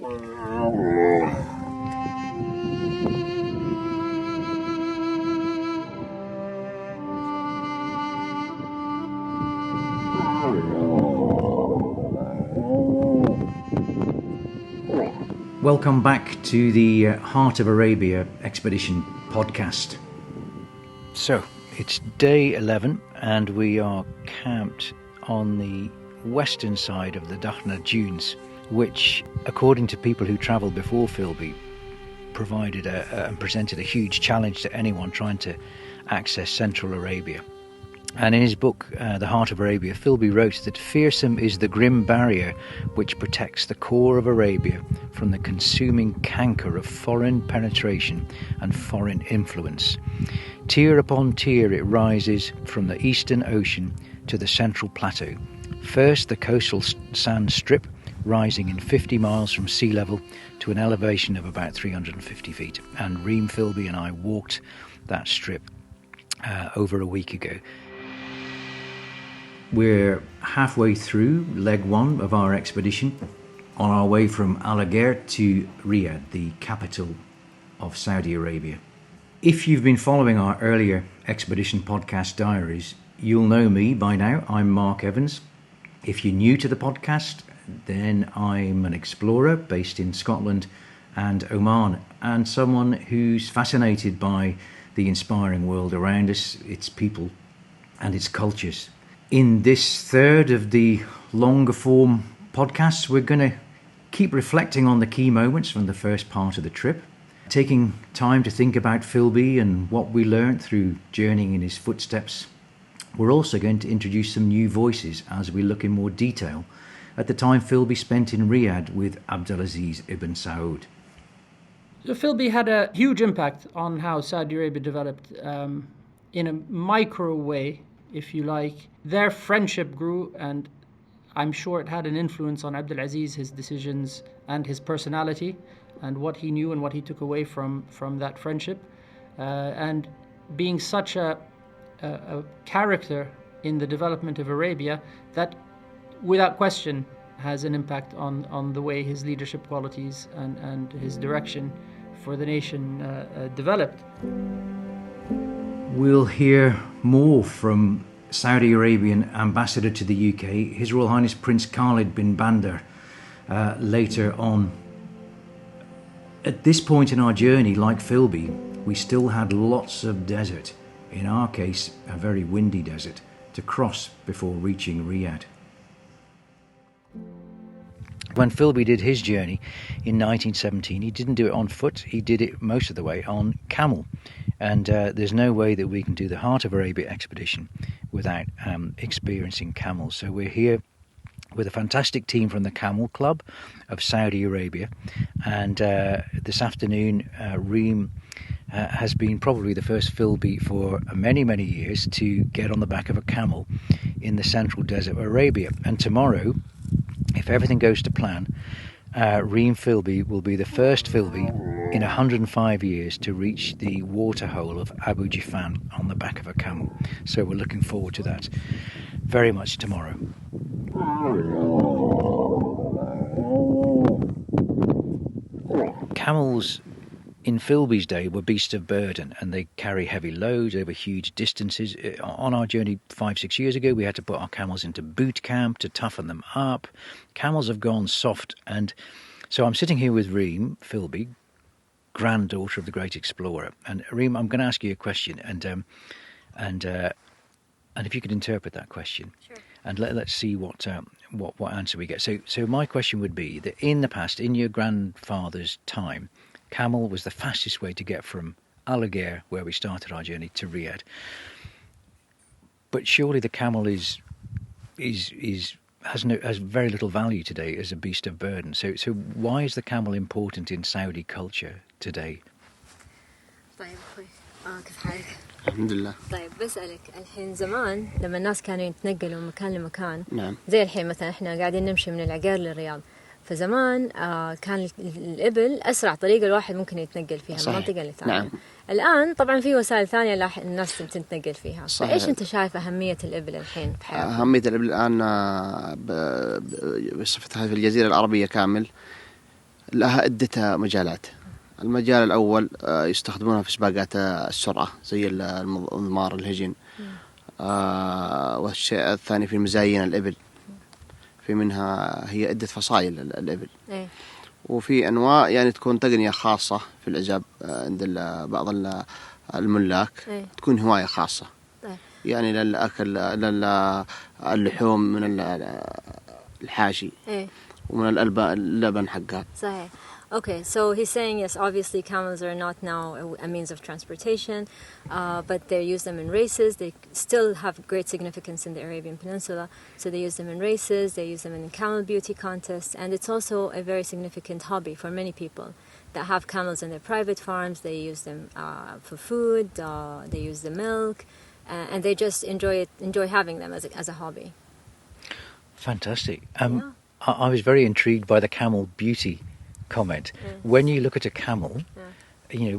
Welcome back to the Heart of Arabia Expedition podcast. So, it's day 11 and we are camped on the western side of the Dakhna dunes, which, according to people who travelled before Philby, provided and presented a huge challenge to anyone trying to access Central Arabia. And in his book, The Heart of Arabia, Philby wrote that fearsome is the grim barrier which protects the core of Arabia from the consuming canker of foreign penetration and foreign influence. Tier upon tier it rises from the Eastern Ocean to the Central Plateau. First, the coastal sand strip, rising in 50 miles from sea level to an elevation of about 350 feet. And Reem Philby and I walked that strip over a week ago. We're halfway through leg one of our expedition on our way from Al Agher to Riyadh, the capital of Saudi Arabia. If you've been following our earlier expedition podcast diaries, you'll know me by now. I'm Mark Evans. If you're new to the podcast, then I'm an explorer based in Scotland and Oman, and someone who's fascinated by the inspiring world around us, its people and its cultures. In this third of the longer form podcasts, we're going to keep reflecting on the key moments from the first part of the trip, taking time to think about Philby and what we learned through journeying in his footsteps. We're also going to introduce some new voices as we look in more detail at the time Philby spent in Riyadh with Abdulaziz ibn Saud. So Philby had a huge impact on how Saudi Arabia developed in a micro way, if you like. Their friendship grew, and I'm sure it had an influence on Abdulaziz, his decisions and his personality, and what he knew and what he took away from that friendship. And being such a character in the development of Arabia, that without question has an impact on the way his leadership qualities and his direction for the nation developed. We'll hear more from Saudi Arabian Ambassador to the UK, His Royal Highness Prince Khalid bin Bandar, later on. At this point in our journey, like Philby, we still had lots of desert, in our case a very windy desert, to cross before reaching Riyadh. When Philby did his journey in 1917, he didn't do it on foot, he did it most of the way on camel. And there's no way that we can do the Heart of Arabia expedition without experiencing camels. So we're here with a fantastic team from the Camel Club of Saudi Arabia. And this afternoon, Reem has been probably the first Philby for many, many years to get on the back of a camel in the central desert of Arabia. And tomorrow, if everything goes to plan, Reem Philby will be the first Philby in 105 years to reach the waterhole of Abu Jifan on the back of a camel. So we're looking forward to that very much tomorrow. Camels in Philby's day were beasts of burden, and they carry heavy loads over huge distances. On our journey 5-6 years ago, we had to put our camels into boot camp to toughen them up. Camels have gone soft, and so I'm sitting here with Reem Philby, granddaughter of the great explorer. And Reem, I'm going to ask you a question, and if you could interpret that question. Sure. And let's see what answer we get. So my question would be that in the past, in your grandfather's time, camel was the fastest way to get from Al Agher, where we started our journey, to Riyadh. But surely the camel has very little value today as a beast of burden. So why is the camel important in Saudi culture today? طيب أخوي كيف حالك؟ الحمد لله. طيب بسألك الحين زمان لما الناس كانوا يتنقلوا من مكان لمكان، نعم. زي الحين مثلا احنا قاعدين نمشي من العقير للرياض، فزمان كان الإبل أسرع طريقة الواحد ممكن يتنقل فيها من منطقة لثانية. نعم. الآن طبعا في وسائل ثانية الناس تتنقل فيها. صحيح. فإيش أنت شايف أهمية الإبل الحين في حياتك؟ أهمية الإبل الآن بصفتها في الجزيرة العربية كامل، لها عدة مجالات. المجال الأول يستخدمونها في سباقات السرعة زي المضمار الهجن. والشيء الثاني في مزاين الإبل، في منها هي عدة فصائل الإبل. وفي أنواع يعني تكون تقنية خاصة في العزاب عند بعض الملاك، تكون هواية خاصة يعني للأكل اللحوم من الحاشي ومن اللبن حقها. صحيح. Okay, so he's saying yes, obviously camels are not now a means of transportation, but they use them in races. They still have great significance in the Arabian Peninsula. So they use them in races, they use them in camel beauty contests, and it's also a very significant hobby for many people that have camels in their private farms. They use them for food, they use the milk, and they just enjoy having them as a hobby. Fantastic. I was very intrigued by the camel beauty comment. When you look at a camel, you know,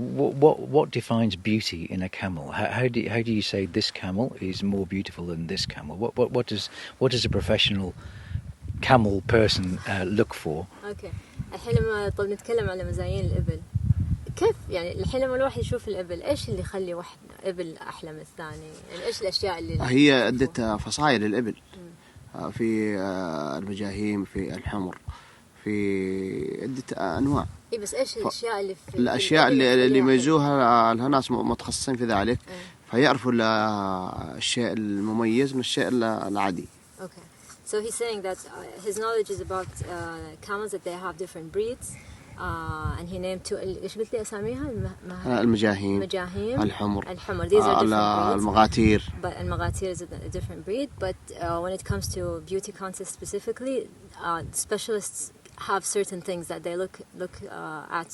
what defines beauty in a camel? How do you say this camel is more beautiful than this camel? What does a professional camel person look for? Okay. الحين لما نتكلم على مزايين الإبل، كيف يعني الحين لما الواحد يشوف الإبل إيش اللي يخلي واحد إبل أحلى من الثاني؟ يعني إيش الأشياء اللي هي عدة فصائل الإبل، في المجاهيم، في الحمر، في عدة أنواع. إيه بس إيش الأشياء اللي في الأشياء اللي يميزوها الناس متخصصين في ذلك، فيعرفوا الشيء المميز من الشيء العادي. Okay. So he's saying that his knowledge is about camels, that they have different breeds, and he named two. إيش قلت لي أساميها؟ المجاهيم، الحمر. These are different breeds. المغاتير. But المغاتير is a different breed. But when it comes to beauty contests specifically, specialists have certain things that they look at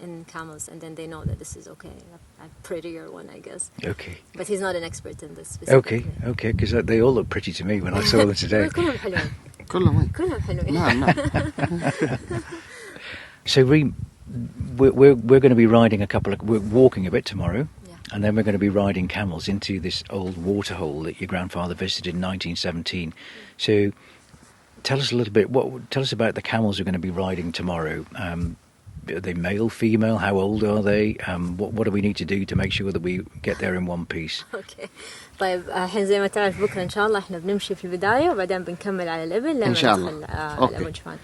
in camels, and then they know that this is okay, a prettier one, I guess. Okay. But he's not an expert in this specifically. Okay, because they all look pretty to me when I saw them today. كلهم حلوين. كلهم حلوين. نعم. So Reem, we're going to be riding we're walking a bit tomorrow, and then we're going to be riding camels into this old waterhole that your grandfather visited in 1917. So tell us a little bit. Tell us about the camels we're going to be riding tomorrow. Are they male, female? How old are they? What do we need to do to make sure that we get there in one piece? Okay. طيب الحين زي ما تعرف بكرة إن شاء الله إحنا بنمشي في البداية وبعدين بنكمل على الإبل لما ندخل على المجفان.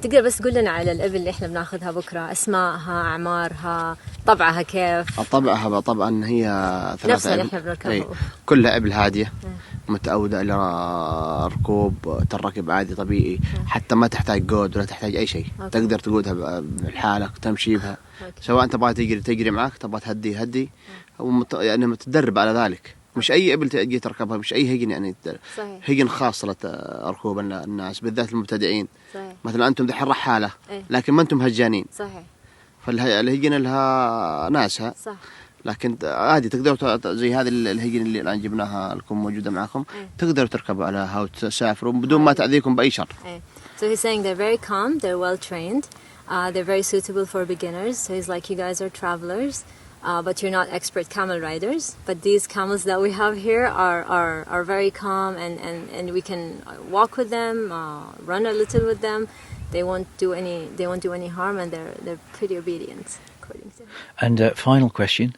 تقدر بس تقول لنا على الإبل اللي إحنا بناخذها بكرة، أسمائها، أعمارها، طبعها كيف؟ طبعها طبعا هي نفس اللي إحنا بنركبها. كلها إبل هادية متعودة إلى ركوب تركب عادي طبيعي، حتى ما تحتاج قود ولا تحتاج أي شيء. تقدر تقودها بحالك، تمشي بها، سواء تبغى تجري معك، تبغى تهدي يعني متدرب على ذلك. مش أي إبل تجي تركبها، مش أي هجن يعني. هجن خاص لركوب الناس بالذات المبتدئين. مثلا أنتم دحين رحالة لكن ما أنتم هجانين. فالهجن لها ناسها. لكن عادي تقدروا زي هذه الهجن اللي الآن جبناها لكم موجودة معكم، تقدروا تركبوا عليها وتسافروا بدون ما تأذيكم بأي شر. So he's saying they're very calm, they're well trained, they're very suitable for beginners. So he's like, you guys are travelers, but you're not expert camel riders. But these camels that we have here are very calm, and we can walk with them, run a little with them. They won't do any harm, and they're pretty obedient according to him. And final question.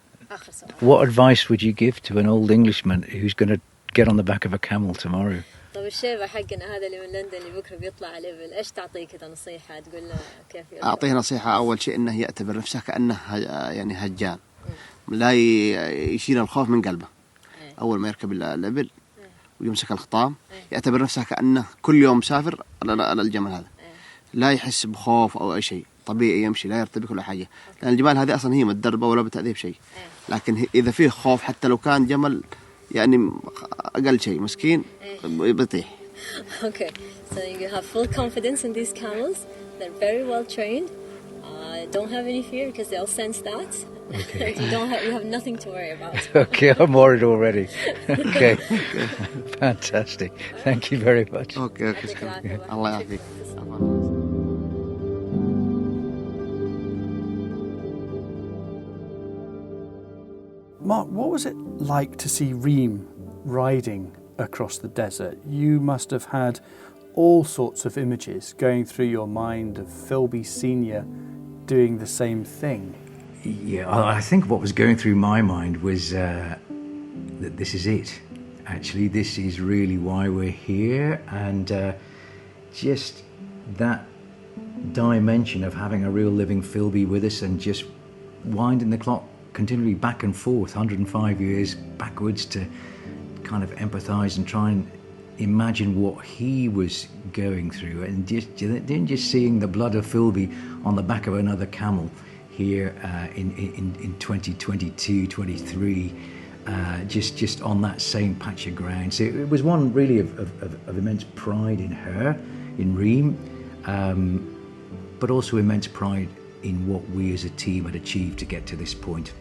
What advice would you give to an old Englishman who's going to get on the back of a camel tomorrow? طيب الشيبة حقنا هذا اللي من لندن اللي بكرة بيطلع على الإبل، إيش تعطيه كذا نصيحة تقول له كيف يركب؟ أعطيه نصيحة أول شيء إنه يعتبر نفسه كأنه يعني هجان، لا يشيل الخوف من قلبه. أول ما يركب الإبل ويمسك الخطام يعتبر نفسه كأنه كل يوم مسافر على الجمل هذا، لا يحس بخوف أو أي شيء، طبيعي يمشي لا يرتبك ولا حاجة، لأن الجمال هذه أصلا هي متدربة ولا بتأذيه بشيء. لكن إذا فيه خوف حتى لو كان جمل يعني أقل شيء مسكين بيطيح. Okay, so you have full confidence in these camels. They're very well trained. Don't have any fear because they'll sense that. Okay. You have nothing to worry about. Okay, I'm worried already. Okay. Fantastic. Thank you very much. Okay. Allah يعافيك. Mark, what was it like to see Reem riding across the desert? You must have had all sorts of images going through your mind of Philby Senior doing the same thing. Yeah, I think what was going through my mind was that this is it. Actually, this is really why we're here, and just that dimension of having a real living Philby with us and just winding the clock continually back and forth, 105 years backwards, to kind of empathise and try and imagine what he was going through, and just seeing the blood of Philby on the back of another camel here in 2022, 23, just on that same patch of ground. So it was one really of immense pride in her, in Reem, but also immense pride in what we as a team had achieved to get to this point.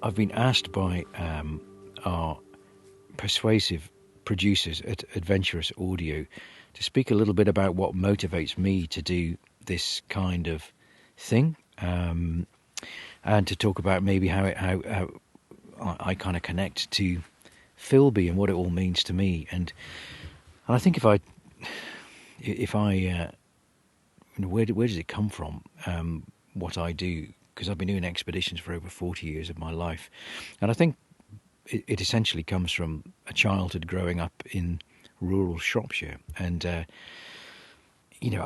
I've been asked by our persuasive producers at Adventurous Audio to speak a little bit about what motivates me to do this kind of thing, and to talk about maybe how I kind of connect to Philby and what it all means to me. And I think if I where does it come from, what I do? Because I've been doing expeditions for over 40 years of my life. And I think it essentially comes from a childhood growing up in rural Shropshire. And, I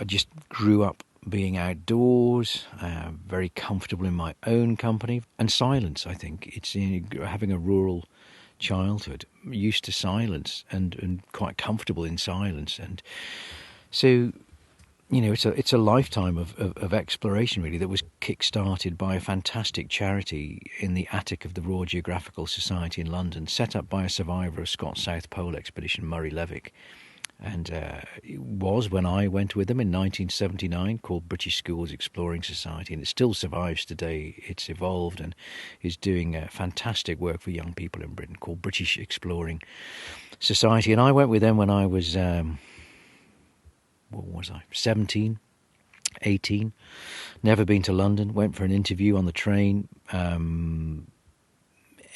just grew up being outdoors, very comfortable in my own company, and silence, I think. It's having a rural childhood, used to silence and quite comfortable in silence. And so, it's a lifetime of exploration, really, that was kick-started by a fantastic charity in the attic of the Royal Geographical Society in London, set up by a survivor of Scott's South Pole expedition, Murray Levick. And it was, when I went with them in 1979, called British Schools Exploring Society, and it still survives today. It's evolved and is doing fantastic work for young people in Britain, called British Exploring Society. And I went with them when I was... 17, 18, never been to London, went for an interview on the train,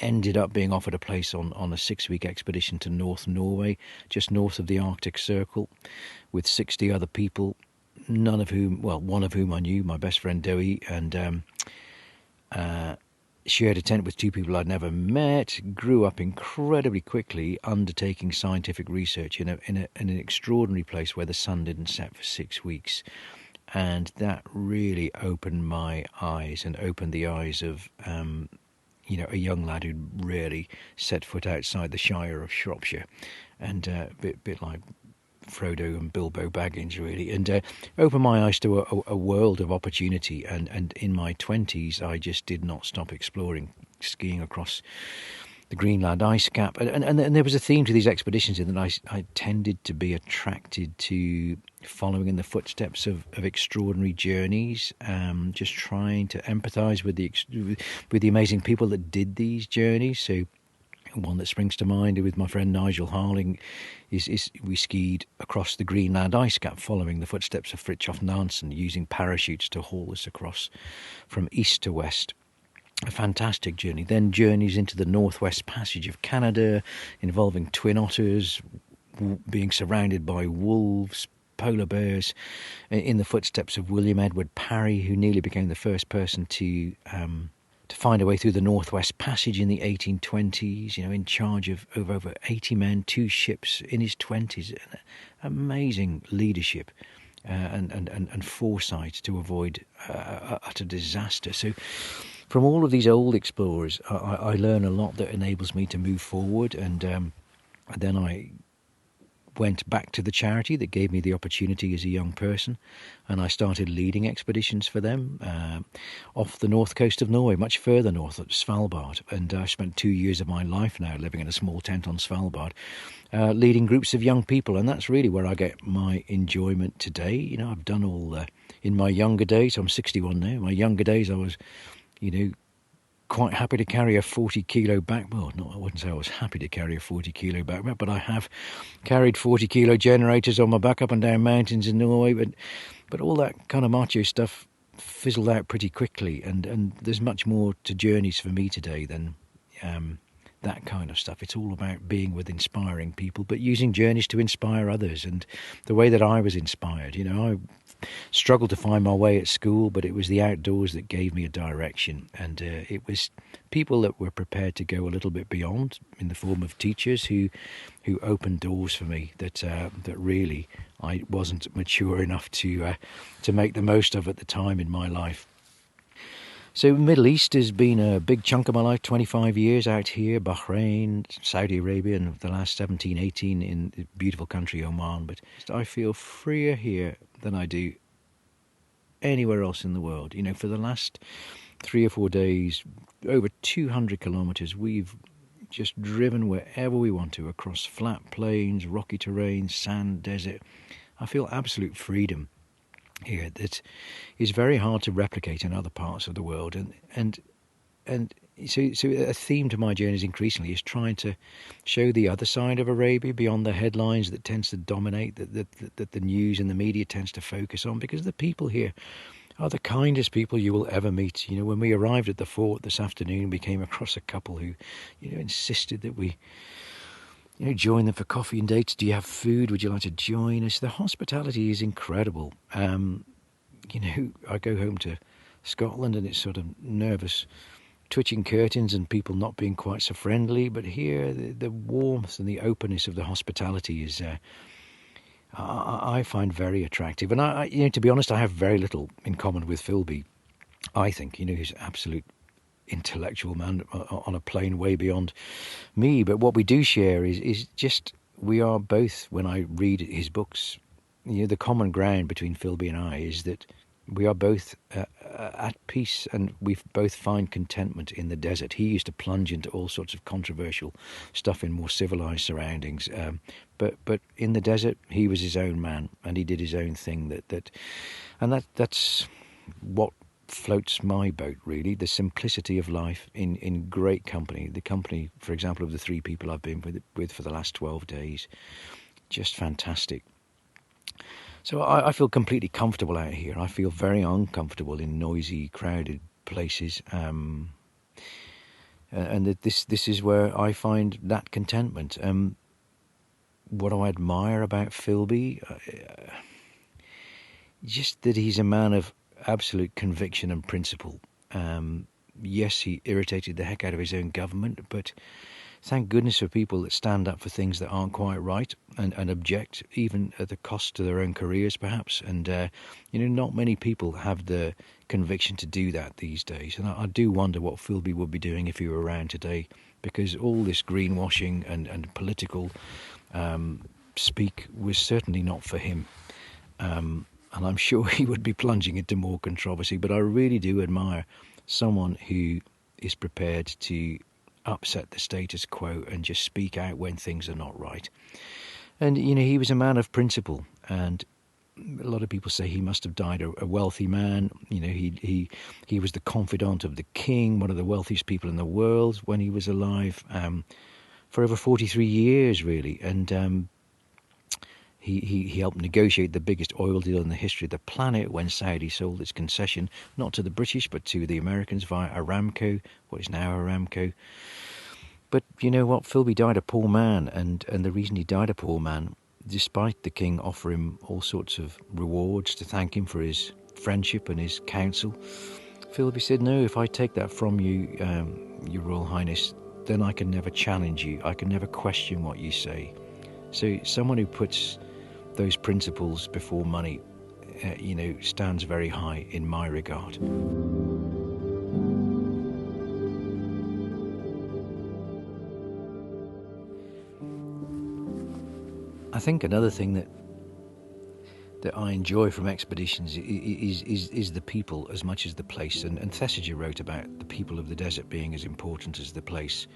ended up being offered a place on a 6-week expedition to North Norway, just north of the Arctic Circle, with 60 other people, one of whom I knew, my best friend Dowie, and shared a tent with 2 people I'd never met, grew up incredibly quickly, undertaking scientific research in an extraordinary place where the sun didn't set for 6 weeks. And that really opened my eyes and opened the eyes of, a young lad who'd really set foot outside the Shire of Shropshire. And a bit like Frodo and Bilbo Baggins, really, and opened my eyes to a world of opportunity. And in my 20s, I just did not stop exploring, skiing across the Greenland ice cap. And there was a theme to these expeditions in that I tended to be attracted to following in the footsteps of extraordinary journeys, just trying to empathise with the amazing people that did these journeys. So one that springs to mind with my friend Nigel Harling is we skied across the Greenland ice cap following the footsteps of Fridtjof Nansen, using parachutes to haul us across from east to west. A fantastic journey. Then journeys into the Northwest Passage of Canada, involving twin otters, being surrounded by wolves, polar bears, in the footsteps of William Edward Parry, who nearly became the first person to find a way through the Northwest Passage in the 1820s, in charge of over 80 men, 2 ships, in his 20s. Amazing leadership and foresight to avoid utter disaster. So from all of these old explorers, I learn a lot that enables me to move forward. And then I went back to the charity that gave me the opportunity as a young person, and I started leading expeditions for them off the north coast of Norway, much further north at Svalbard. And I spent 2 years of my life now living in a small tent on Svalbard, leading groups of young people, and that's really where I get my enjoyment today. I've done all in my younger days. I'm 61 now. In my younger days, I was, quite happy to carry a 40-kilo backpack. Well, no, I wouldn't say I was happy to carry a 40-kilo backpack, but I have carried 40-kilo generators on my back up and down mountains in Norway. But all that kind of macho stuff fizzled out pretty quickly, and there's much more to journeys for me today than that kind of stuff. It's all about being with inspiring people, but using journeys to inspire others. And the way that I was inspired, I struggled to find my way at school, but it was the outdoors that gave me a direction. And it was people that were prepared to go a little bit beyond, in the form of teachers who opened doors for me that really I wasn't mature enough to make the most of at the time in my life. So Middle East has been a big chunk of my life, 25 years out here, Bahrain, Saudi Arabia, and the last 17, 18 in the beautiful country Oman. But I feel freer here than I do anywhere else in the world. For the last 3 or 4 days, over 200 kilometres, we've just driven wherever we want to, across flat plains, rocky terrain, sand, desert. I feel absolute freedom here that is very hard to replicate in other parts of the world, and so a theme to my journeys increasingly is trying to show the other side of Arabia beyond the headlines that tends to dominate, that the news and the media tends to focus on, because the people here are the kindest people you will ever meet. When we arrived at the fort this afternoon, we came across a couple who insisted that we join them for coffee and dates. Do you have food? Would you like to join us? The hospitality is incredible. I go home to Scotland and it's sort of nervous, twitching curtains and people not being quite so friendly. But here, the warmth and the openness of the hospitality is, I find very attractive. And I to be honest, I have very little in common with Philby. I think, he's an absolute intellectual man on a plane way beyond me, but what we do share is just, we are both, when I read his books, the common ground between Philby and I is that we are both at peace, and we both find contentment in the desert. He used to plunge into all sorts of controversial stuff in more civilized surroundings, but in the desert he was his own man and he did his own thing. That's what floats my boat, really. The simplicity of life in great company. The company, for example, of the 3 people I've been with for the last 12 days. Just fantastic. So I feel completely comfortable out here. I feel very uncomfortable in noisy, crowded places. And that this is where I find that contentment. What do I admire about Philby? Just that he's a man of absolute conviction and principle. Yes, he irritated the heck out of his own government, but thank goodness for people that stand up for things that aren't quite right and object, even at the cost to their own careers, perhaps. And not many people have the conviction to do that these days. And I do wonder what Philby would be doing if he were around today, because all this greenwashing and political speak was certainly not for him. And I'm sure he would be plunging into more controversy. But I really do admire someone who is prepared to upset the status quo and just speak out when things are not right. And, he was a man of principle. And a lot of people say he must have died a wealthy man. He was the confidant of the king, one of the wealthiest people in the world when he was alive, for over 43 years, really. And He helped negotiate the biggest oil deal in the history of the planet when Saudi sold its concession, not to the British, but to the Americans via Aramco, what is now Aramco. But you know what? Philby died a poor man, and the reason he died a poor man, despite the king offering him all sorts of rewards to thank him for his friendship and his counsel, Philby said, no, if I take that from you, Your Royal Highness, then I can never challenge you. I can never question what you say. So someone who puts those principles before money, stands very high in my regard. I think another thing that I enjoy from expeditions is the people as much as the place. And Thesiger wrote about the people of the desert being as important as the place,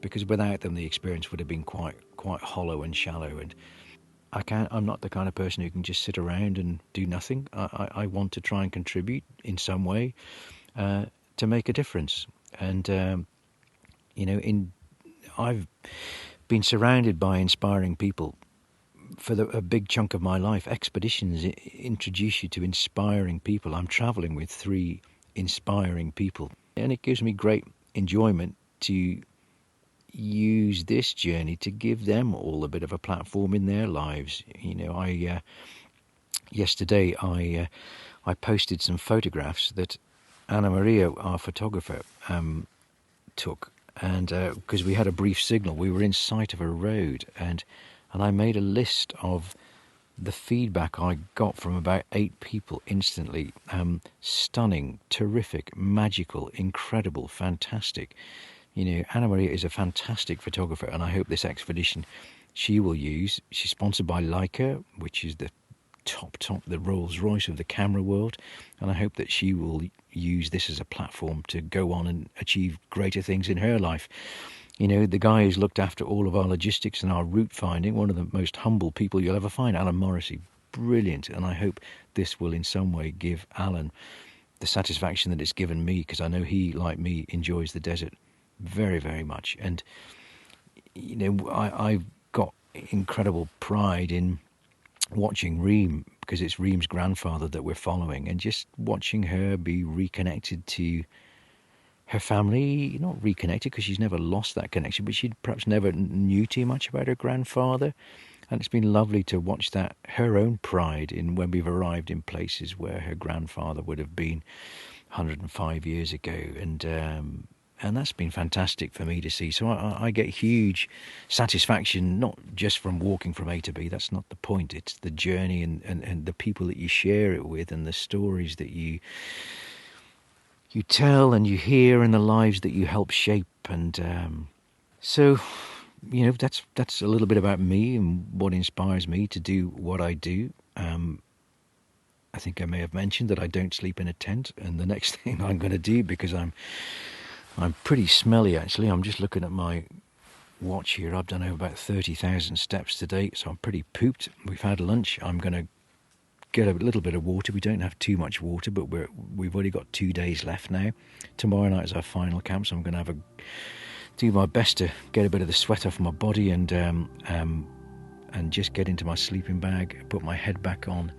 because without them the experience would have been quite hollow and shallow. And I'm not the kind of person who can just sit around and do nothing. I want to try and contribute in some way to make a difference. And I've been surrounded by inspiring people for a big chunk of my life. Expeditions introduce you to inspiring people. I'm traveling with 3 inspiring people, and it gives me great enjoyment to use this journey to give them all a bit of a platform in their lives. Yesterday I posted some photographs that Anna Maria, our photographer, took, and because we had a brief signal, we were in sight of a road, and I made a list of the feedback I got from about 8 people instantly. Stunning, terrific, magical, incredible, fantastic. Anna Maria is a fantastic photographer, and I hope this expedition she will use. She's sponsored by Leica, which is the top, the Rolls Royce of the camera world, and I hope that she will use this as a platform to go on and achieve greater things in her life. The guy who's looked after all of our logistics and our route finding, one of the most humble people you'll ever find, Alan Morrissey, brilliant, and I hope this will in some way give Alan the satisfaction that it's given me, because I know he, like me, enjoys the desert very, very much. And I've got incredible pride in watching Reem, because it's Reem's grandfather that we're following, and just watching her be reconnected to her family. Not reconnected because she's never lost that connection, but she perhaps never knew too much about her grandfather. And it's been lovely to watch that, her own pride in when we've arrived in places where her grandfather would have been 105 years ago, and that's been fantastic for me to see. So I get huge satisfaction, not just from walking from A to B. That's not the point. It's the journey and the people that you share it with, and the stories that you tell and you hear, and the lives that you help shape. And so that's a little bit about me and what inspires me to do what I do. I think I may have mentioned that I don't sleep in a tent, and the next thing I'm going to do, because I'm pretty smelly actually. I'm just looking at my watch here. I've done over about 30,000 steps today, so I'm pretty pooped. We've had lunch. I'm going to get a little bit of water. We don't have too much water, but we've only got 2 days left now. Tomorrow night is our final camp, so I'm going to do my best to get a bit of the sweat off my body and just get into my sleeping bag, put my head back on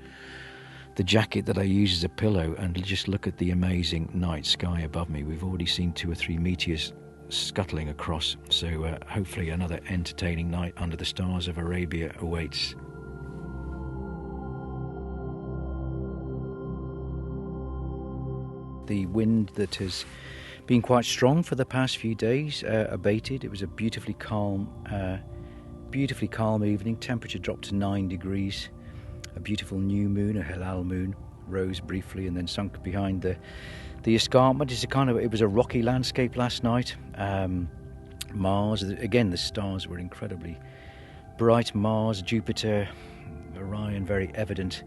the jacket that I use as a pillow, and just look at the amazing night sky above me. We've already seen 2 or 3 meteors scuttling across, so hopefully another entertaining night under the stars of Arabia awaits. The wind that has been quite strong for the past few days abated. It was a beautifully calm evening. Temperature dropped to 9 degrees. A beautiful new moon, a Hilal moon, rose briefly and then sunk behind the escarpment. It was a rocky landscape last night. Mars, again, the stars were incredibly bright. Mars, Jupiter, Orion, very evident.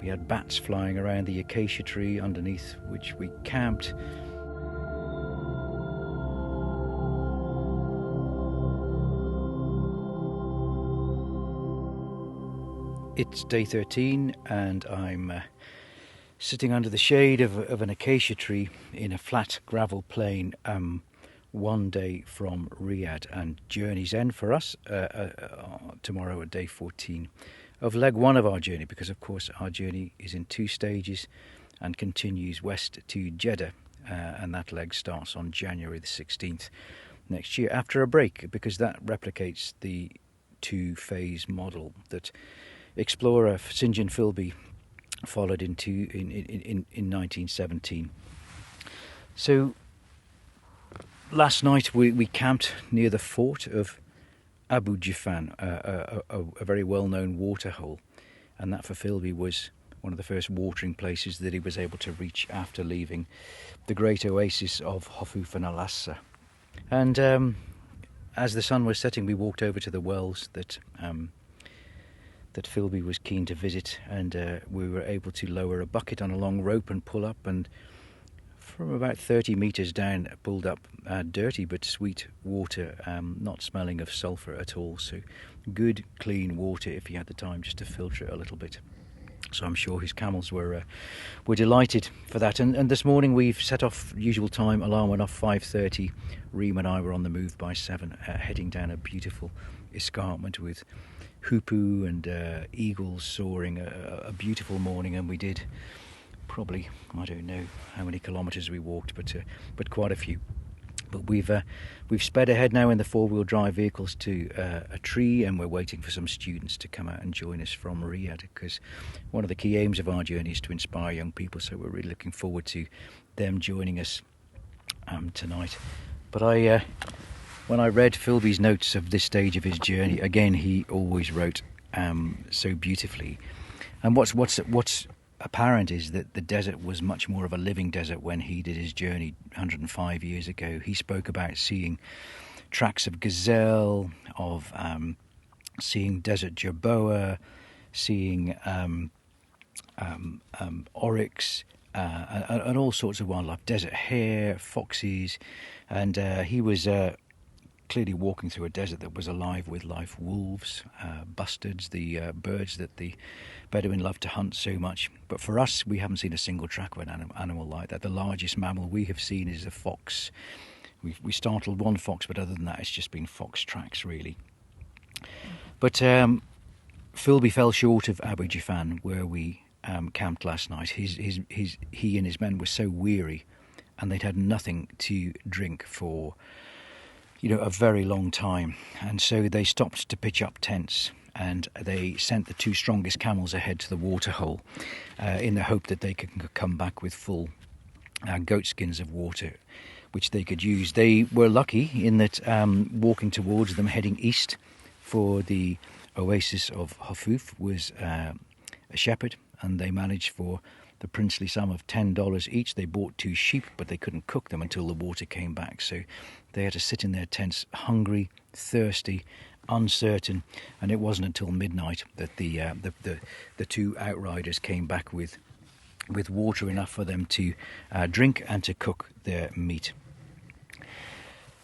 We had bats flying around the acacia tree underneath which we camped. It's day 13 and I'm sitting under the shade of an acacia tree in a flat gravel plain, 1 day from Riyadh, and journey's end for us tomorrow at day 14 of leg 1 of our journey, because of course our journey is in 2 stages and continues west to Jeddah, and that leg starts on January the 16th next year, after a break, because that replicates the 2-phase model that explorer St. John Philby followed in 1917. So last night we camped near the fort of Abu Jifan, a very well-known water hole, and that for Philby was one of the first watering places that he was able to reach after leaving the great oasis of Hufuf and Al-Assa. And as the sun was setting, we walked over to the wells that Philby was keen to visit, and we were able to lower a bucket on a long rope and pull up, and from about 30 metres down pulled up dirty but sweet water, not smelling of sulphur at all, so good clean water if he had the time just to filter it a little bit. So I'm sure his camels were delighted for that. And this morning we've set off usual time, alarm went off 5:30. Reem and I were on the move by 7, heading down a beautiful escarpment with hoopoe and eagles soaring. A beautiful morning, and we did probably, I don't know how many kilometres we walked, but quite a few. But we've sped ahead now in the four-wheel drive vehicles to a tree, and we're waiting for some students to come out and join us from Riyadh, because one of the key aims of our journey is to inspire young people, so we're really looking forward to them joining us tonight. But when I read Philby's notes of this stage of his journey, again, he always wrote so beautifully. And what's apparent is that the desert was much more of a living desert when he did his journey 105 years ago. He spoke about seeing tracks of gazelle, of seeing desert jerboa, seeing oryx, and all sorts of wildlife, desert hare, foxes, and he was clearly walking through a desert that was alive with live wolves, bustards, the birds that the Bedouin love to hunt so much. But for us, we haven't seen a single track of an animal like that. The largest mammal we have seen is a fox. We startled one fox, but other than that, it's just been fox tracks, really. But Philby fell short of Abu Jafan, where we camped last night. He and his men were so weary, and they'd had nothing to drink for a very long time, and so they stopped to pitch up tents, and they sent the two strongest camels ahead to the waterhole in the hope that they could come back with full goat skins of water which they could use. They were lucky in that walking towards them, heading east for the oasis of Hafuf, was a shepherd, and they managed for the princely sum of $10 each. They bought 2 sheep, but they couldn't cook them until the water came back, so they had to sit in their tents hungry, thirsty, uncertain, and it wasn't until midnight that the 2 outriders came back with water enough for them to drink and to cook their meat.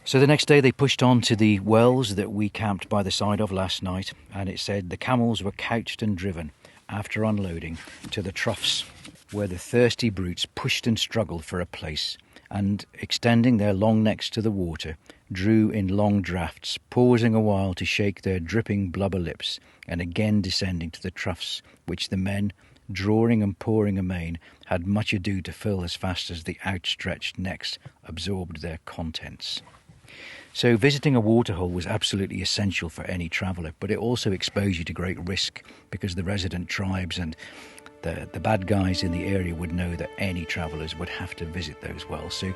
So the next day they pushed on to the wells that we camped by the side of last night, and it said the camels were couched and driven after unloading to the troughs, where the thirsty brutes pushed and struggled for a place, and extending their long necks to the water, drew in long draughts, pausing a while to shake their dripping blubber lips, and again descending to the troughs, which the men, drawing and pouring amain, had much ado to fill as fast as the outstretched necks absorbed their contents. So visiting a waterhole was absolutely essential for any traveller, but it also exposed you to great risk, because the resident tribes and the bad guys in the area would know that any travellers would have to visit those wells. So,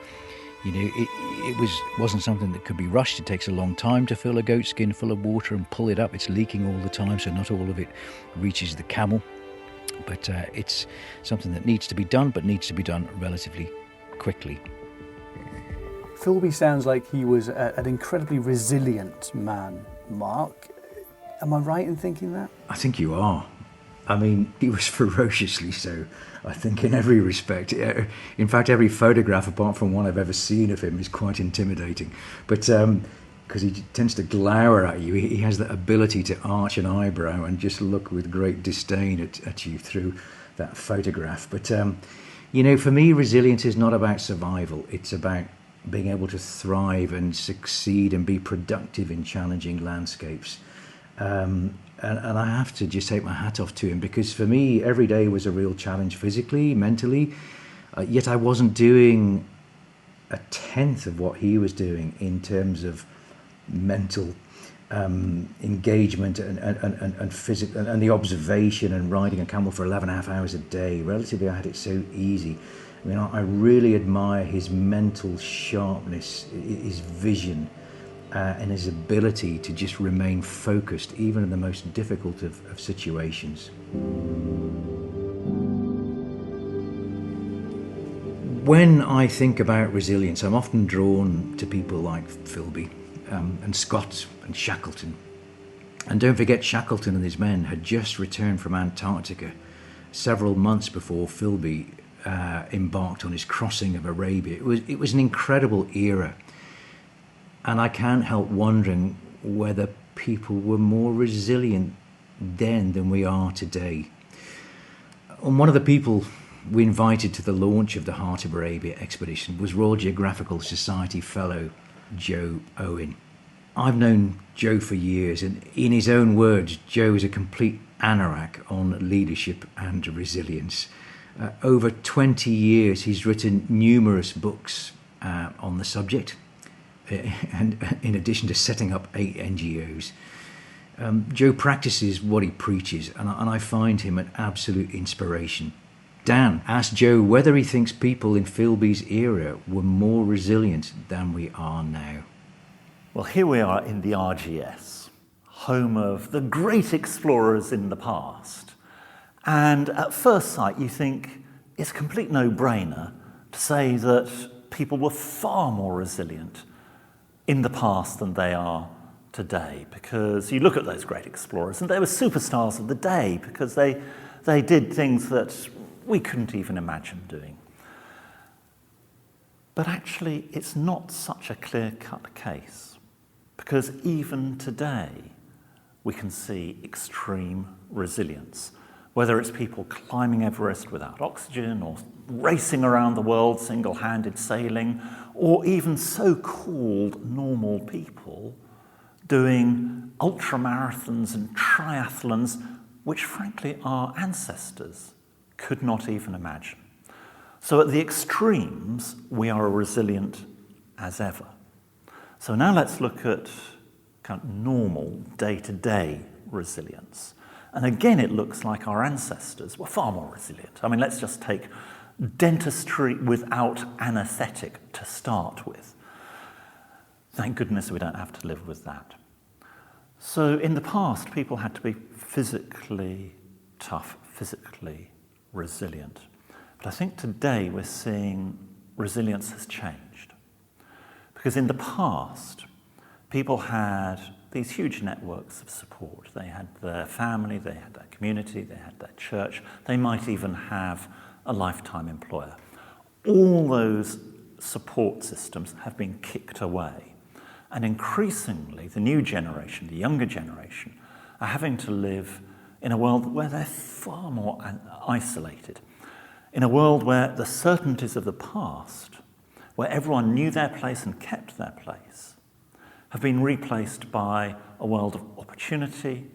it wasn't something that could be rushed. It takes a long time to fill a goat skin full of water and pull it up. It's leaking all the time, so not all of it reaches the camel. But it's something that needs to be done, but needs to be done relatively quickly. Philby sounds like he was an incredibly resilient man, Mark. Am I right in thinking that? I think you are. I mean, he was ferociously so, I think, in every respect. In fact, every photograph, apart from one I've ever seen of him, is quite intimidating. But because he tends to glower at you, he has the ability to arch an eyebrow and just look with great disdain at you through that photograph. But, for me, resilience is not about survival. It's about being able to thrive and succeed and be productive in challenging landscapes. And I have to just take my hat off to him, because for me every day was a real challenge physically, mentally, yet I wasn't doing a tenth of what he was doing in terms of mental engagement and physical, and the observation and riding a camel for 11.5 hours a day. Relatively, I had it so easy. I mean, I really admire his mental sharpness, his vision, and his ability to just remain focused even in the most difficult of situations. When I think about resilience, I'm often drawn to people like Philby and Scott and Shackleton. And don't forget, Shackleton and his men had just returned from Antarctica several months before Philby embarked on his crossing of Arabia. It was an incredible era. And I can't help wondering whether people were more resilient then than we are today. And one of the people we invited to the launch of the Heart of Arabia expedition was Royal Geographical Society fellow Joe Owen. I've known Joe for years, and in his own words, Joe is a complete anorak on leadership and resilience. Over 20 years, he's written numerous books on the subject. and in addition to setting up 8 NGOs. Joe practices what he preaches, and I find him an absolute inspiration. Dan asked Joe whether he thinks people in Philby's era were more resilient than we are now. Well, here we are in the RGS, home of the great explorers in the past. And at first sight, you think it's a complete no-brainer to say that people were far more resilient in the past than they are today, because you look at those great explorers and they were superstars of the day because they did things that we couldn't even imagine doing. But actually, it's not such a clear-cut case, because even today we can see extreme resilience, whether it's people climbing Everest without oxygen or racing around the world single-handed sailing, or even so-called normal people doing ultramarathons and triathlons, which frankly our ancestors could not even imagine. So at the extremes, we are resilient as ever. So now let's look at kind of normal day-to-day resilience. And again, it looks like our ancestors were far more resilient. I mean, let's just take dentistry without anaesthetic to start with. Thank goodness we don't have to live with that. So in the past, people had to be physically tough, physically resilient. But I think today we're seeing resilience has changed. Because in the past, people had these huge networks of support. They had their family, they had their community, they had their church. They might even have a lifetime employer. All those support systems have been kicked away. And increasingly, the new generation, the younger generation, are having to live in a world where they're far more isolated. In a world where the certainties of the past, where everyone knew their place and kept their place, have been replaced by a world of opportunity,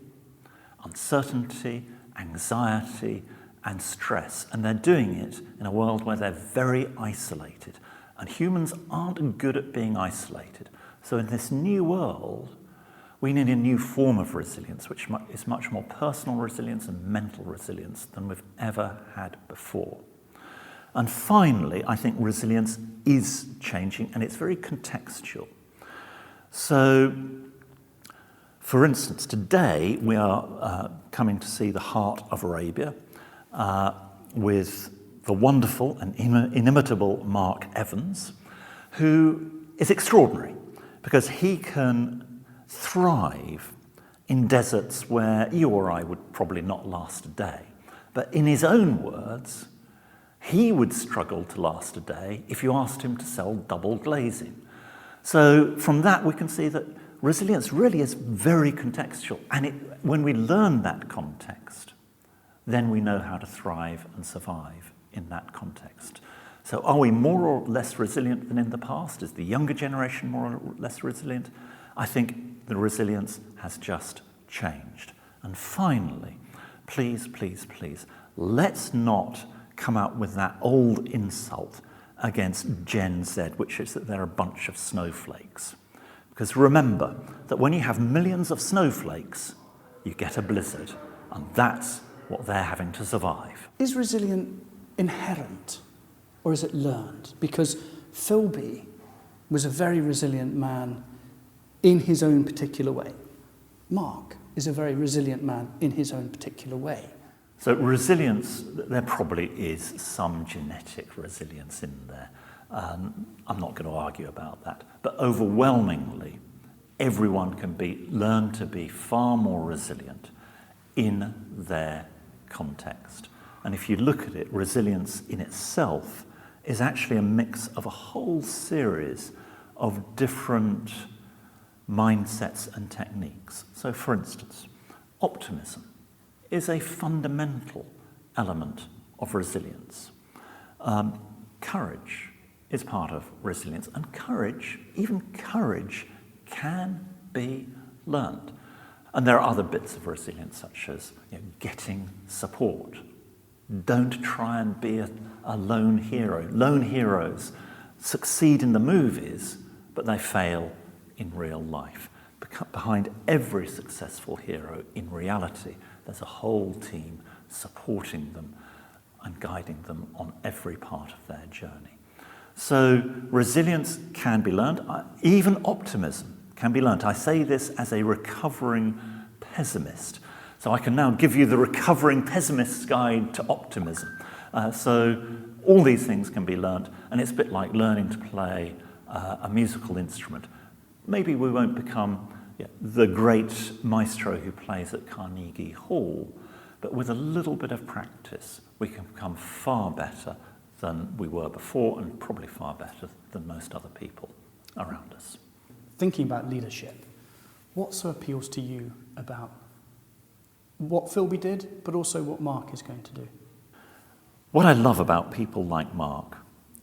uncertainty, anxiety, and stress. And they're doing it in a world where they're very isolated. And humans aren't good at being isolated. So in this new world, we need a new form of resilience, which is much more personal resilience and mental resilience than we've ever had before. And finally, I think resilience is changing, and it's very contextual. So, for instance, today we are coming to see the heart of Arabia with the wonderful and inimitable Mark Evans, who is extraordinary because he can thrive in deserts where you or I would probably not last a day. But in his own words, he would struggle to last a day if you asked him to sell double glazing. So from that we can see that resilience really is very contextual. And when we learn that context, then we know how to thrive and survive in that context. So are we more or less resilient than in the past? Is the younger generation more or less resilient? I think the resilience has just changed. And finally, please, please, please, let's not come out with that old insult against Gen Z, which is that they're a bunch of snowflakes. Because remember that when you have millions of snowflakes, you get a blizzard, and that's what they're having to survive. Is resilience inherent, or is it learned? Because Philby was a very resilient man in his own particular way. Mark is a very resilient man in his own particular way. So resilience, there probably is some genetic resilience in there. I'm not going to argue about that. But overwhelmingly, everyone can learn to be far more resilient in their context. And if you look at it, resilience in itself is actually a mix of a whole series of different mindsets and techniques. So for instance, optimism is a fundamental element of resilience. Courage is part of resilience, and courage, even courage, can be learned. And there are other bits of resilience, such as getting support. Don't try and be a lone hero. Lone heroes succeed in the movies, but but they fail in real life. Behind every successful hero, in reality, there's a whole team supporting them and guiding them on every part of their journey. So resilience can be learned, even optimism can be learned. I say this as a recovering pessimist. So I can now give you the recovering pessimist's guide to optimism. So all these things can be learned, and it's a bit like learning to play a musical instrument. Maybe we won't become the great maestro who plays at Carnegie Hall, but with a little bit of practice, we can become far better than we were before, and probably far better than most other people around us. Thinking about leadership, what so appeals to you about what Philby did, but also what Mark is going to do? What I love about people like Mark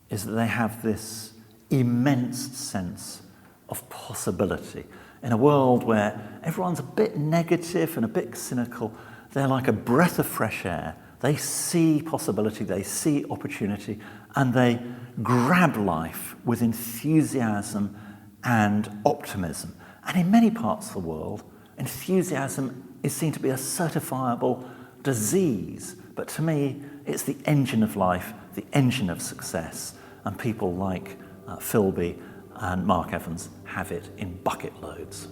is that they have this immense sense of possibility. In a world where everyone's a bit negative and a bit cynical, they're like a breath of fresh air. They see possibility, they see opportunity, and they grab life with enthusiasm and optimism. And in many parts of the world, enthusiasm is seen to be a certifiable disease. But to me, it's the engine of life, the engine of success. And people like Philby and Mark Evans have it in bucket loads.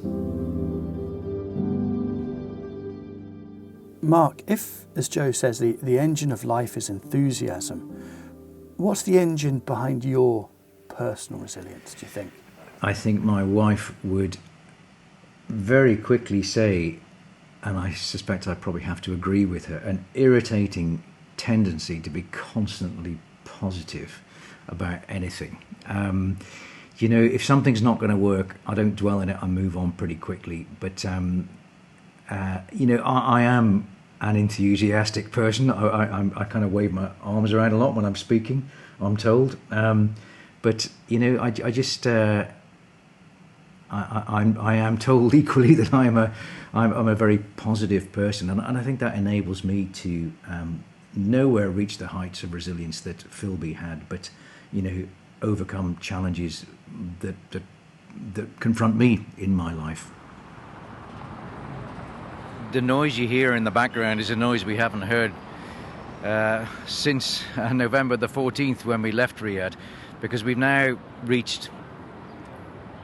Mark, if, as Joe says, the engine of life is enthusiasm, what's the engine behind your personal resilience, do you think? I think my wife would very quickly say, and I suspect I probably have to agree with her, an irritating tendency to be constantly positive about anything. If something's not going to work, I don't dwell in it, I move on pretty quickly. But, I am an enthusiastic person. I kind of wave my arms around a lot when I'm speaking, I'm told. But I am told equally that I'm a very positive person, and I think that enables me to nowhere reach the heights of resilience that Philby had, but overcome challenges that confront me in my life. The noise you hear in the background is a noise we haven't heard since November the 14th when we left Riyadh, because we've now reached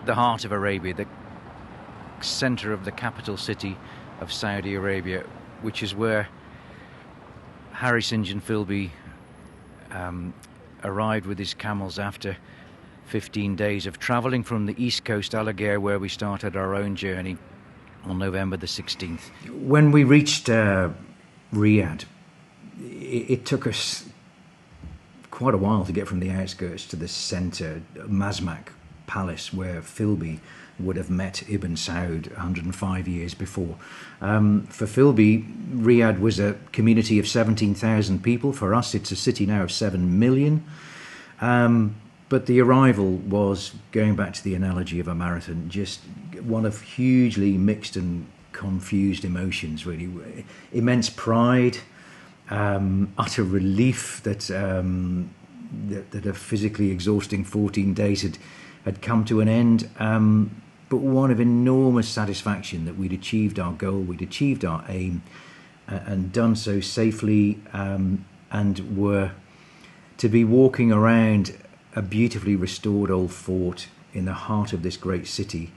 the heart of Arabia, the centre of the capital city of Saudi Arabia, which is where Harry St. John Philby arrived with his camels after 15 days of travelling from the east coast, Al Aghair, where we started our own journey on November the 16th. When we reached Riyadh, it took us quite a while to get from the outskirts to the centre, Masmak Palace, where Philby would have met Ibn Saud 105 years before. For Philby, Riyadh was a community of 17,000 people. For us, it's a city now of 7 million. But the arrival was, going back to the analogy of a marathon, just one of hugely mixed and confused emotions, really. Immense pride, utter relief that a physically exhausting 14 days had come to an end, but one of enormous satisfaction that we'd achieved our goal, we'd achieved our aim, and done so safely, and were to be walking around a beautifully restored old fort in the heart of this great city.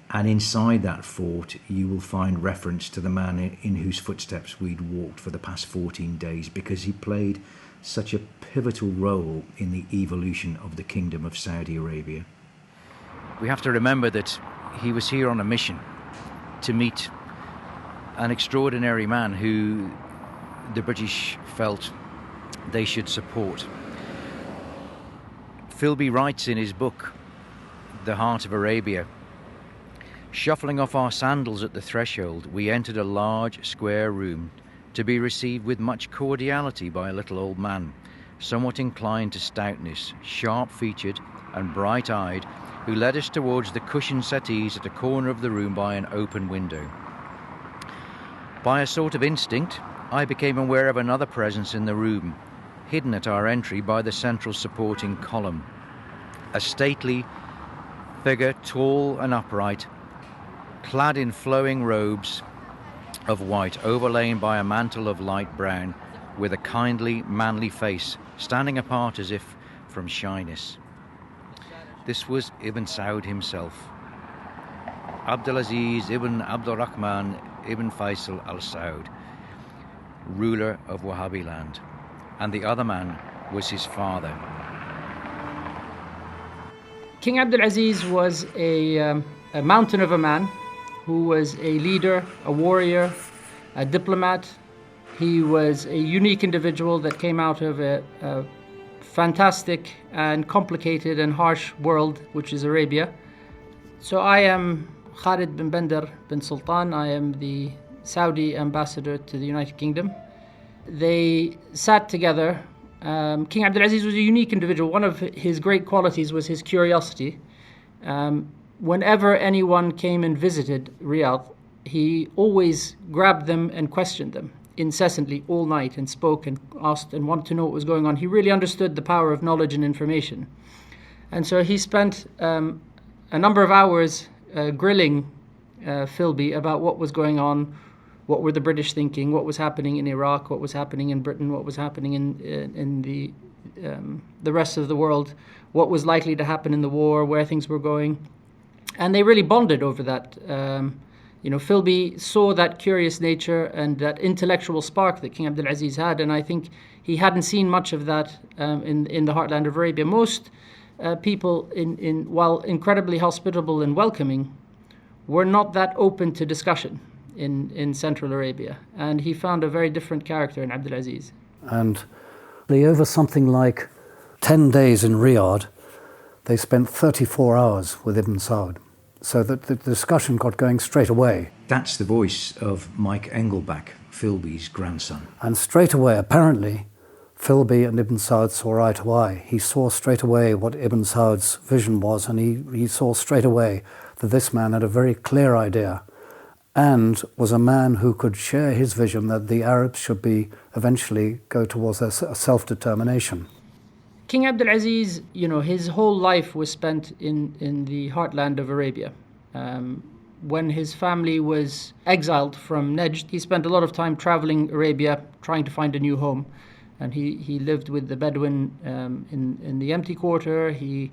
And inside that fort, you will find reference to the man in whose footsteps we'd walked for the past 14 days, because he played such a pivotal role in the evolution of the Kingdom of Saudi Arabia. We have to remember that he was here on a mission to meet an extraordinary man who the British felt they should support. Philby writes in his book, The Heart of Arabia, "Shuffling off our sandals at the threshold, we entered a large square room to be received with much cordiality by a little old man, somewhat inclined to stoutness, sharp-featured and bright-eyed, who led us towards the cushioned settees at a corner of the room by an open window. By a sort of instinct, I became aware of another presence in the room, hidden at our entry by the central supporting column. A stately, figure tall and upright, clad in flowing robes of white, overlain by a mantle of light brown, with a kindly, manly face, standing apart as if from shyness. This was Ibn Saud himself, Abdulaziz ibn Abdurrahman ibn Faisal al-Saud, ruler of Wahhabi land, and the other man was his father. King Abdulaziz was a mountain of a man who was a leader, a warrior, a diplomat. He was a unique individual that came out of a fantastic and complicated and harsh world, which is Arabia. So I am Khalid bin Bandar bin Sultan. I am the Saudi Ambassador to the United Kingdom. They sat together. King Abdulaziz was a unique individual. One of his great qualities was his curiosity. Whenever anyone came and visited Riyadh, he always grabbed them and questioned them incessantly all night, and spoke and asked and wanted to know what was going on. He really understood the power of knowledge and information. And so he spent a number of hours grilling Philby about what was going on, what were the British thinking, what was happening in Iraq, what was happening in Britain, what was happening in the rest of the world, what was likely to happen in the war, where things were going. And they really bonded over that. Philby saw that curious nature and that intellectual spark that King Abdulaziz had, and I think he hadn't seen much of that in the heartland of Arabia. Most people, while incredibly hospitable and welcoming, were not that open to discussion in Central Arabia, and he found a very different character in Abdulaziz. And over something like 10 days in Riyadh, they spent 34 hours with Ibn Saud, so that the discussion got going straight away. That's the voice of Mike Engelbach, Philby's grandson. And straight away, apparently, Philby and Ibn Saud saw eye to eye. He saw straight away what Ibn Saud's vision was, and he saw straight away that this man had a very clear idea and was a man who could share his vision that the Arabs should eventually go towards their self-determination. King Abdulaziz, his whole life was spent in the heartland of Arabia. When his family was exiled from Najd, he spent a lot of time traveling Arabia, trying to find a new home. And he lived with the Bedouin in the empty quarter. He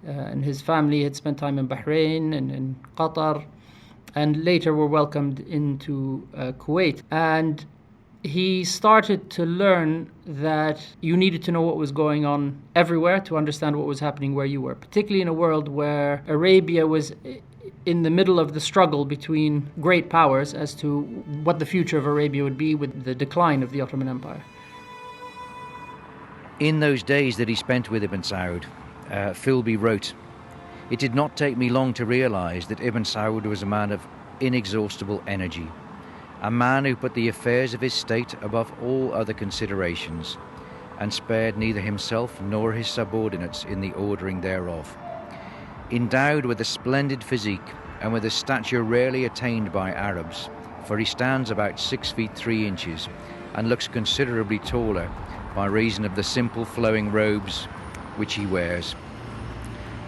and his family had spent time in Bahrain and in Qatar, and later were welcomed into Kuwait. And he started to learn that you needed to know what was going on everywhere to understand what was happening where you were, particularly in a world where Arabia was in the middle of the struggle between great powers as to what the future of Arabia would be with the decline of the Ottoman Empire. In those days that he spent with Ibn Saud, Philby wrote, "It did not take me long to realize that Ibn Saud was a man of inexhaustible energy, a man who put the affairs of his state above all other considerations, and spared neither himself nor his subordinates in the ordering thereof. Endowed with a splendid physique and with a stature rarely attained by Arabs, for he stands about 6 feet 3 inches and looks considerably taller by reason of the simple flowing robes which he wears.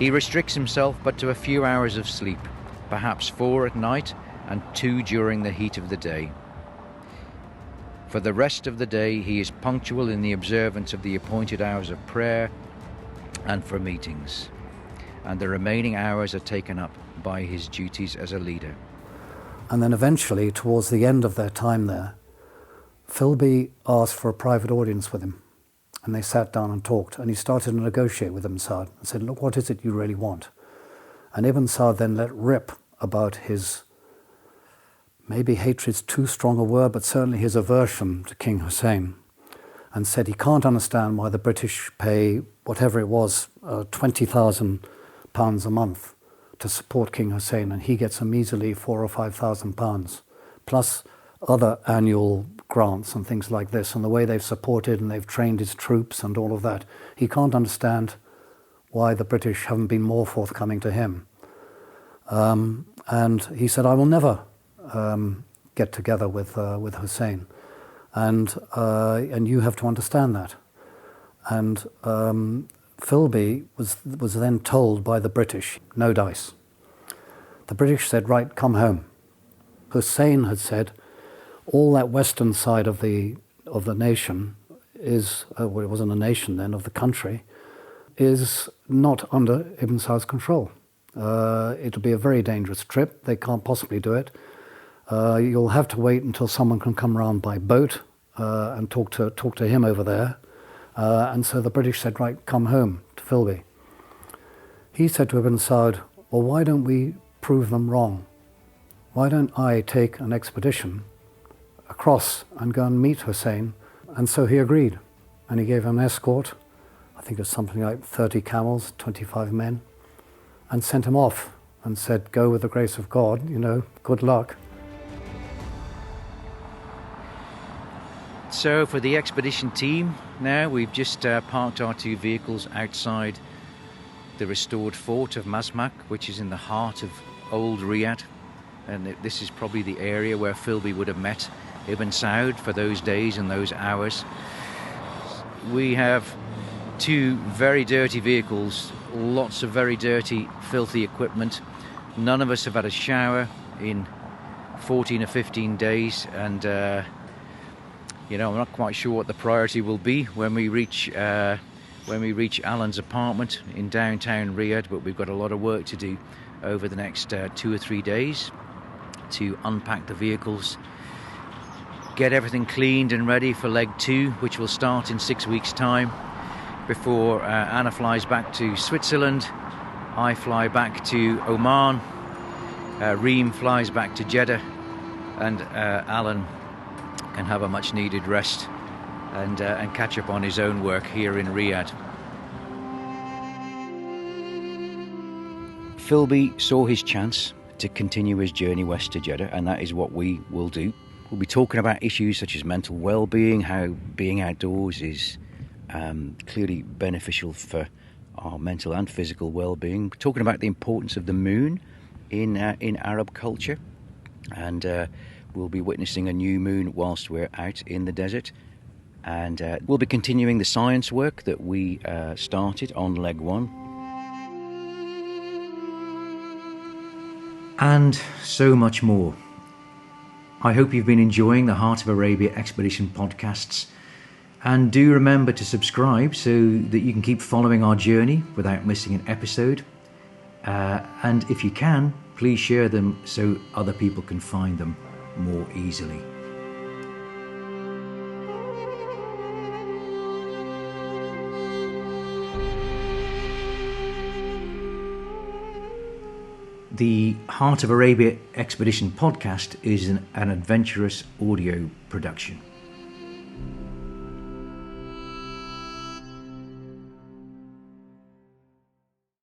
He restricts himself but to a few hours of sleep, perhaps 4 at night and 2 during the heat of the day. For the rest of the day he is punctual in the observance of the appointed hours of prayer and for meetings, and the remaining hours are taken up by his duties as a leader." And then eventually, towards the end of their time there, Philby asked for a private audience with him. And they sat down and talked, and he started to negotiate with Ibn Saud and said, "Look, what is it you really want?" And Ibn Saud then let rip about his, maybe hatred's too strong a word, but certainly his aversion to King Hussein, and said he can't understand why the British pay, whatever it was, £20,000 a month to support King Hussein, and he gets a measly £4,000 or £5,000, plus other annual grants and things like this, and the way they've supported and they've trained his troops and all of that. He can't understand why the British haven't been more forthcoming to him. And he said, "I will never get together with Hussein, and you have to understand that." And Philby was then told by the British, no dice. The British said, right, come home. Hussein had said, all that western side of the nation is, well, it wasn't a nation then, of the country, is not under Ibn Saud's control. It'll be a very dangerous trip. They can't possibly do it. You'll have to wait until someone can come around by boat and talk to him over there. And so the British said, right, come home to Philby. He said to Ibn Saud, well, why don't we prove them wrong? Why don't I take an expedition across and go and meet Hussein? And so he agreed. And he gave him an escort, I think it was something like 30 camels, 25 men, and sent him off and said, go with the grace of God, good luck. So for the expedition team now, we've just parked our 2 vehicles outside the restored fort of Masmak, which is in the heart of old Riyadh. And this is probably the area where Philby would have met Ibn Saud for those days and those hours. We have 2 very dirty vehicles, lots of very dirty, filthy equipment. None of us have had a shower in 14 or 15 days, and I'm not quite sure what the priority will be when we reach Alan's apartment in downtown Riyadh, but we've got a lot of work to do over the next 2 or 3 days to unpack the vehicles, get everything cleaned and ready for leg 2, which will start in 6 weeks' time, before Anna flies back to Switzerland, I fly back to Oman, Reem flies back to Jeddah, and Alan can have a much needed rest and catch up on his own work here in Riyadh. Philby saw his chance to continue his journey west to Jeddah, and that is what we will do. We'll be talking about issues such as mental well-being, how being outdoors is clearly beneficial for our mental and physical well-being. We're talking about the importance of the moon in Arab culture, and we'll be witnessing a new moon whilst we're out in the desert. And we'll be continuing the science work that we started on leg 1. And so much more. I hope you've been enjoying the Heart of Arabia Expedition podcasts. And do remember to subscribe so that you can keep following our journey without missing an episode. And if you can, please share them so other people can find them more easily. The Heart of Arabia Expedition podcast is an adventurous audio production.